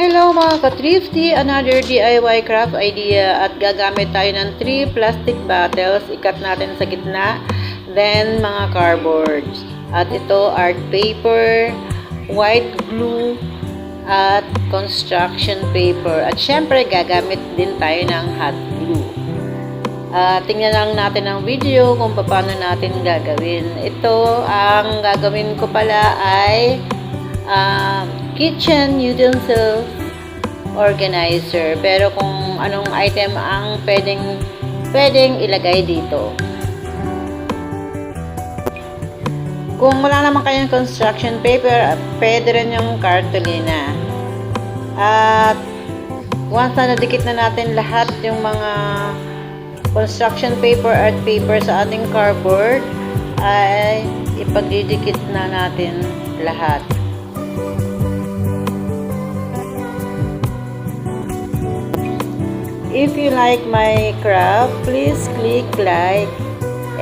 Hello mga ka-thrifty! Another DIY craft idea at gagamit tayo ng 3 plastic bottles. Ikat natin sa gitna. Then mga cardboards. At ito art paper, white glue, at construction paper. At syempre gagamit din tayo ng hot glue. Tingnan lang natin ang video kung paano natin gagawin. Ito, ang gagawin ko pala ay kitchen utensils organizer. Pero kung anong item ang pwedeng ilagay dito. Kung wala naman kayong construction paper, pwede rin yung cartolina. At once na nadikit na natin lahat yung mga construction paper, art paper sa ating cardboard, ay ipagdidikit na natin lahat. If you like my craft, please click like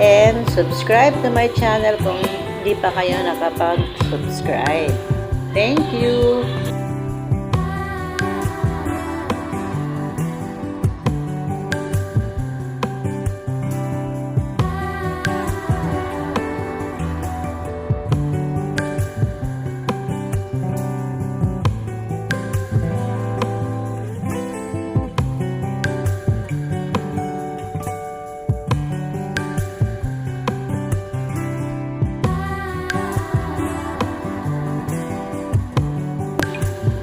and subscribe to my channel kung hindi pa kayo nakapag-subscribe. Thank you!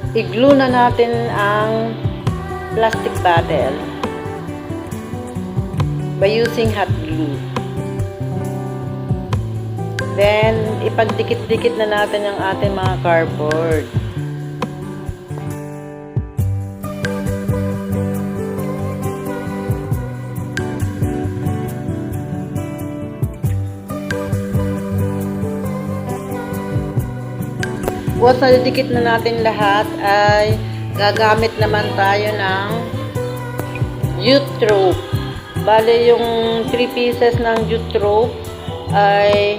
I-glue na natin ang plastic bottle by using hot glue. Then, ipagdikit-dikit na natin ang ating mga cardboard. Once nadidikit na natin lahat, ay gagamit naman tayo ng jute rope. Bale, yung 3 pieces ng jute rope ay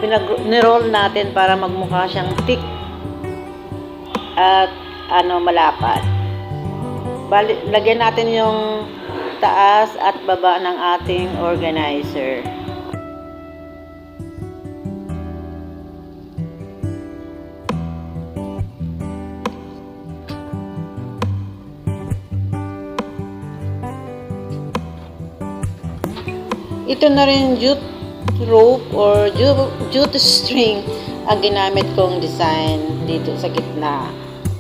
pinag-roll natin para magmukha siyang thick at malapad. Bale, lagyan natin yung taas at baba ng ating organizer. Ito na rin jute rope or jute string ang ginamit kong design dito sa gitna.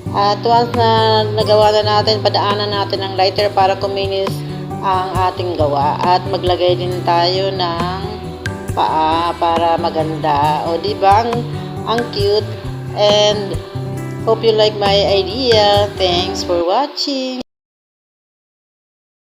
At once na nagawa na natin, padaanan natin ng lighter para kuminis ang ating gawa. At maglagay din tayo ng paa para maganda. O diba, ang cute. And hope you like my idea. Thanks for watching.